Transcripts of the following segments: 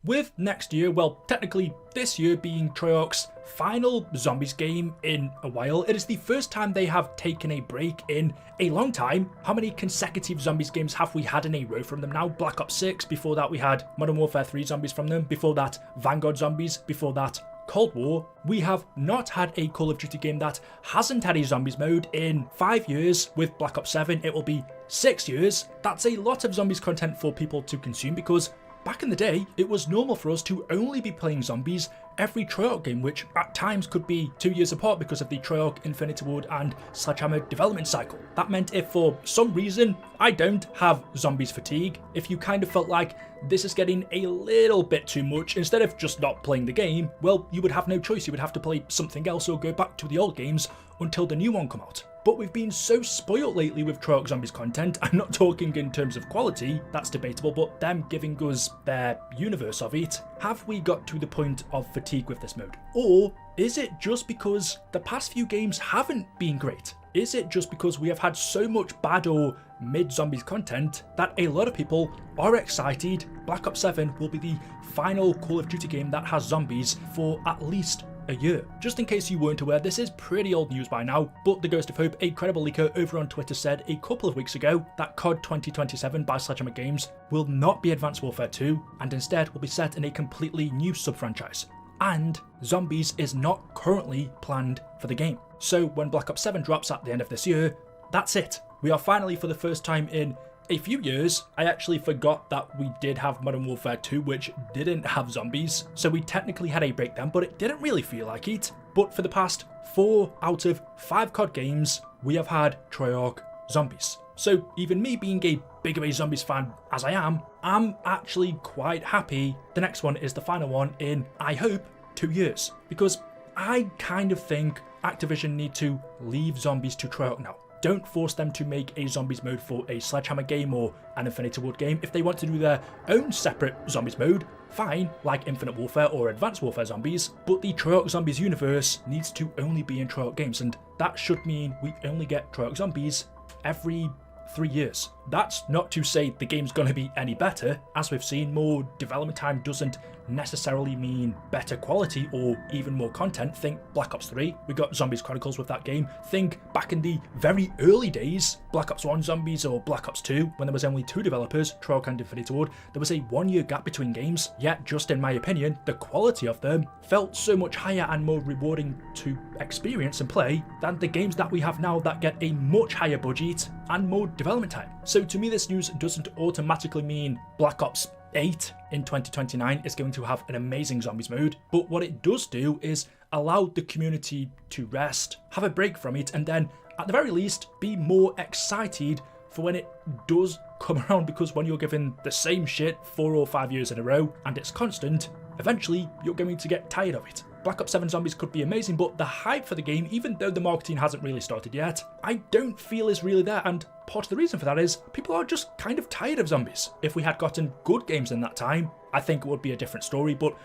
With next year, well, technically this year being Treyarch's final zombies game in a while, it is the first time they have taken a break in a long time. How many consecutive zombies games have we had in a row from them now? Black Ops 6, before that we had Modern Warfare 3 zombies from them, before that Vanguard zombies, before that Cold War. We have not had a Call of Duty game that hasn't had a zombies mode in 5 years. With Black Ops 7, it will be 6 years. That's a lot of zombies content for people to consume, because back in the day, it was normal for us to only be playing zombies every Treyarch game, which at times could be 2 years apart because of the Treyarch Infinity Ward and Sledgehammer development cycle. That meant if for some reason I don't have zombies fatigue, if you kind of felt like this is getting a little bit too much, instead of just not playing the game, well, you would have no choice. You would have to play something else or go back to the old games until the new one come out. But we've been so spoiled lately with Treyarch Zombies content. I'm not talking in terms of quality, that's debatable, but them giving us their universe of it. Have we got to the point of fatigue with this mode? Or is it just because the past few games haven't been great? Is it just because we have had so much bad or mid-zombies content that a lot of people are excited Black Ops 7 will be the final Call of Duty game that has zombies for at least a year? Just in case you weren't aware, this is pretty old news by now, but the Ghost of Hope, a credible leaker over on Twitter, said a couple of weeks ago that COD 2027 by Sledgehammer Games will not be Advanced Warfare 2 and instead will be set in a completely new sub-franchise. And zombies is not currently planned for the game. So when Black Ops 7 drops at the end of this year, that's it. We are finally, for the first time in a few years, I actually forgot that we did have Modern Warfare 2, which didn't have zombies, so we technically had a break then, but it didn't really feel like it. But for the past 4 out of 5 COD games, we have had Treyarch zombies. So even me being a big of a zombies fan as I am, I'm actually quite happy the next one is the final one in, I hope, 2 years. Because I kind of think Activision need to leave zombies to Treyarch now. Don't force them to make a zombies mode for a Sledgehammer game or an Infinity Ward game. If they want to do their own separate zombies mode, fine, like Infinite Warfare or Advanced Warfare zombies, but the Treyarch Zombies universe needs to only be in Treyarch games, and that should mean we only get Treyarch Zombies every 3 years. That's not to say the game's gonna be any better. As we've seen, more development time doesn't necessarily mean better quality or even more content. Think Black Ops 3, we got Zombies Chronicles with that game. Think back in the very early days, Black Ops 1 Zombies or Black Ops 2, when there was only 2 developers, Treyarch and Infinity Ward, there was a 1-year gap between games, yet just in my opinion, the quality of them felt so much higher and more rewarding to experience and play than the games that we have now that get a much higher budget and more development time. So to me, this news doesn't automatically mean Black Ops 8 in 2029 is going to have an amazing zombies mode, but what it does do is allow the community to rest, have a break from it, and then at the very least be more excited for when it does come around, because when you're given the same shit 4 or 5 years in a row and it's constant, eventually you're going to get tired of it. Black Ops 7 Zombies could be amazing, but the hype for the game, even though the marketing hasn't really started yet, I don't feel is really there, and part of the reason for that is people are just kind of tired of zombies. If we had gotten good games in that time, I think it would be a different story, but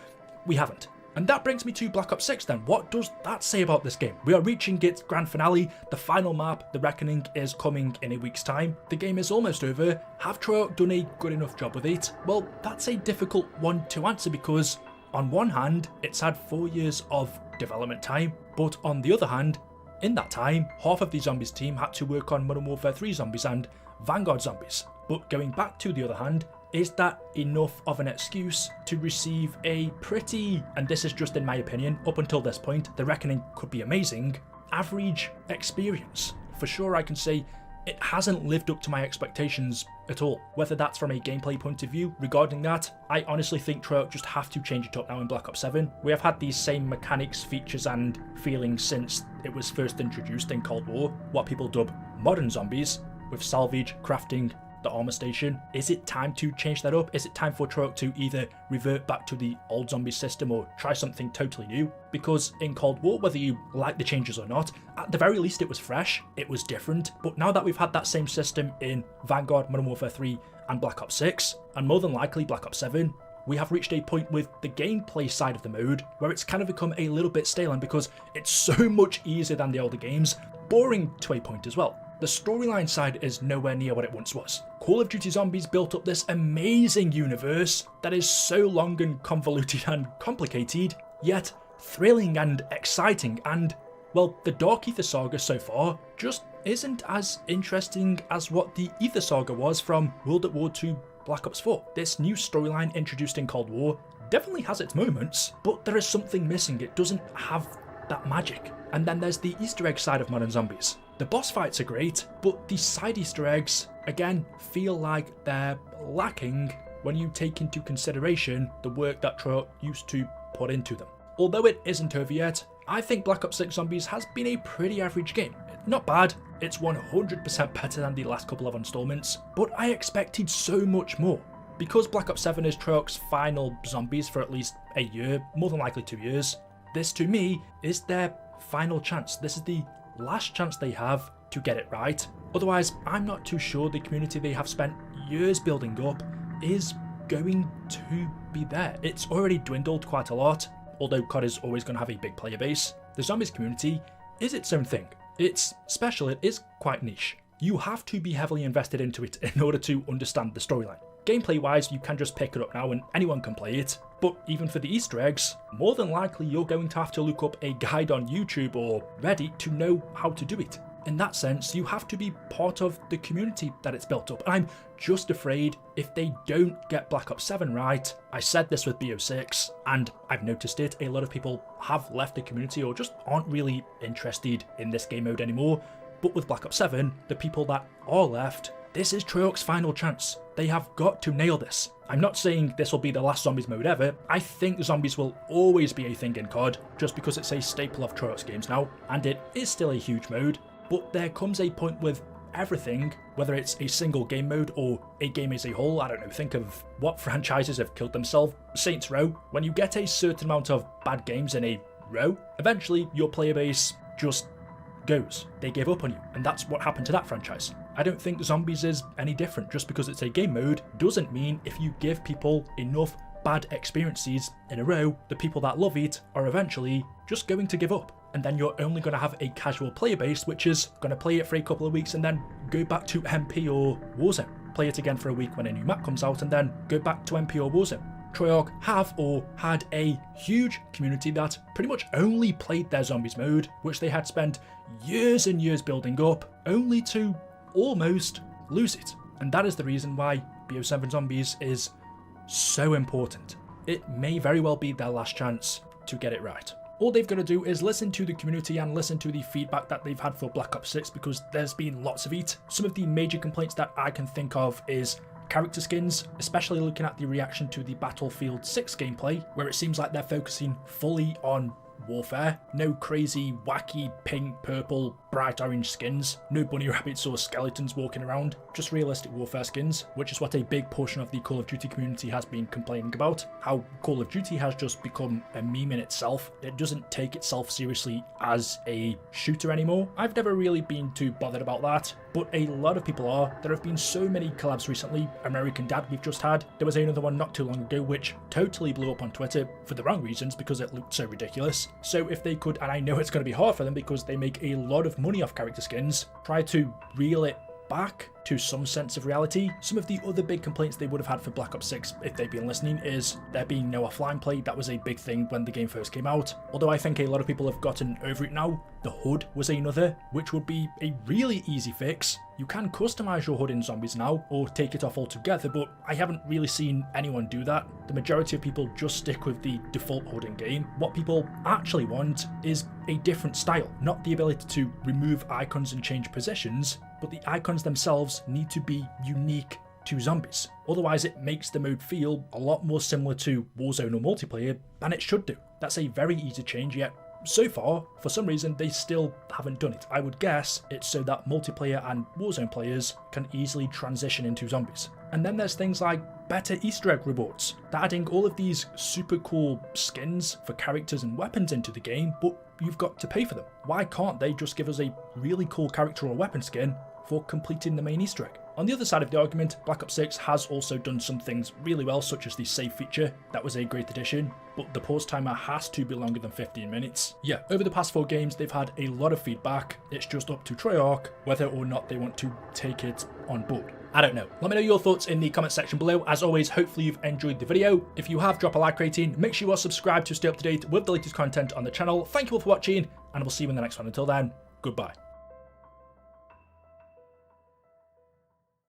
we haven't. And that brings me to Black Ops 6 then. What does that say about this game? We are reaching its grand finale, the final map, The Reckoning, is coming in a week's time. The game is almost over. Have Treyarch done a good enough job with it? Well, that's a difficult one to answer, because on one hand, it's had 4 years of development time, but on the other hand, in that time, half of the Zombies team had to work on Modern Warfare 3 Zombies and Vanguard Zombies. But going back to the other hand, is that enough of an excuse to receive a pretty, and this is just in my opinion, up until this point, The Reckoning could be amazing, average experience? For sure I can say it hasn't lived up to my expectations at all. Whether that's from a gameplay point of view, regarding that, I honestly think Treyarch just have to change it up now in Black Ops 7. We have had these same mechanics, features and feelings since it was first introduced in Cold War, what people dub modern zombies, with salvage, crafting, the armor station. Is it time to change that up? Is it time for Treyarch to either revert back to the old zombie system or try something totally new? Because in Cold War, whether you like the changes or not, at the very least it was fresh, it was different. But now that we've had that same system in Vanguard, Modern Warfare 3 and Black Ops 6, and more than likely Black Ops 7, we have reached a point with the gameplay side of the mode where it's kind of become a little bit stale, and because it's so much easier than the older games, boring to a point as well. The storyline side is nowhere near what it once was. Call of Duty Zombies built up this amazing universe that is so long and convoluted and complicated, yet thrilling and exciting, and, well, the Dark Ether Saga so far just isn't as interesting as what the Ether Saga was from World at War II Black Ops 4. This new storyline introduced in Cold War definitely has its moments, but there is something missing. It doesn't have that magic. And then there's the Easter egg side of Modern Zombies. The boss fights are great, but the side Easter eggs, again, feel like they're lacking when you take into consideration the work that Treyarch used to put into them. Although it isn't over yet, I think Black Ops 6 Zombies has been a pretty average game. Not bad, it's 100% better than the last couple of installments, but I expected so much more. Because Black Ops 7 is Treyarch's final Zombies for at least a year, more than likely 2 years, this to me is their final chance. This is the last chance they have to get it right. Otherwise, I'm not too sure the community they have spent years building up is going to be there. It's already dwindled quite a lot, although COD is always going to have a big player base. The Zombies community is its own thing. It's special, it is quite niche. You have to be heavily invested into it in order to understand the storyline. Gameplay wise, you can just pick it up now and anyone can play it, but even for the Easter eggs, more than likely you're going to have to look up a guide on YouTube or Reddit to know how to do it. In that sense, you have to be part of the community that it's built up. And I'm just afraid if they don't get Black Ops 7 right, I said this with BO6, and I've noticed it, a lot of people have left the community or just aren't really interested in this game mode anymore. But with Black Ops 7, the people that are left, this is Treyarch's final chance. They have got to nail this. I'm not saying this will be the last Zombies mode ever. I think Zombies will always be a thing in COD, just because it's a staple of Treyarch's games now, and it is still a huge mode. But there comes a point with everything, whether it's a single game mode or a game as a whole. I don't know, think of what franchises have killed themselves. Saints Row, when you get a certain amount of bad games in a row, eventually your player base just goes. They give up on you, and that's what happened to that franchise. I don't think Zombies is any different. Just because it's a game mode doesn't mean if you give people enough bad experiences in a row, the people that love it are eventually just going to give up. And then you're only going to have a casual player base which is going to play it for a couple of weeks and then go back to MP or Warzone. Play it again for a week when a new map comes out and then go back to MP or Warzone. Treyarch have or had a huge community that pretty much only played their Zombies mode, which they had spent years and years building up, only to almost lose it. And that is the reason why BO7 Zombies is so important. It may very well be their last chance to get it right. All they've got to do is listen to the community and listen to the feedback that they've had for Black Ops 6, because there's been lots of it. Some of the major complaints that I can think of is character skins, especially looking at the reaction to the Battlefield 6 gameplay, where it seems like they're focusing fully on warfare. No crazy, wacky, pink, purple, bright orange skins. No bunny rabbits or skeletons walking around. Just realistic warfare skins, which is what a big portion of the Call of Duty community has been complaining about. How Call of Duty has just become a meme in itself. It doesn't take itself seriously as a shooter anymore. I've never really been too bothered about that, but a lot of people are. There have been so many collabs recently. American Dad we've just had. There was another one not too long ago which totally blew up on Twitter for the wrong reasons because it looked so ridiculous. So if they could, and I know it's going to be hard for them because they make a lot of money off character skins, try to reel it back to some sense of reality. Some of the other big complaints they would have had for Black Ops 6 if they'd been listening is there being no offline play. That was a big thing when the game first came out, although I think a lot of people have gotten over it now. The HUD was another, which would be a really easy fix. You can customize your HUD in Zombies now or take it off altogether, but I haven't really seen anyone do that. The majority of people just stick with the default HUD in game. What people actually want is a different style, not the ability to remove icons and change positions, but the icons themselves need to be unique to Zombies. Otherwise it makes the mode feel a lot more similar to Warzone or multiplayer than it should do. That's a very easy change, yet so far, for some reason, they still haven't done it. I would guess it's so that multiplayer and Warzone players can easily transition into Zombies. And then there's things like better Easter egg rewards. They're adding all of these super cool skins for characters and weapons into the game, but you've got to pay for them. Why can't they just give us a really cool character or weapon skin for completing the main Easter egg? On the other side of the argument, Black Ops 6 has also done some things really well, such as the save feature. That was a great addition, but the pause timer has to be longer than 15 minutes. Yeah, over the past 4 games, they've had a lot of feedback. It's just up to Treyarch whether or not they want to take it on board. I don't know. Let me know your thoughts in the comment section below. As always, hopefully you've enjoyed the video. If you have, drop a like rating. Make sure you are subscribed to stay up to date with the latest content on the channel. Thank you all for watching, and we'll see you in the next one. Until then, goodbye.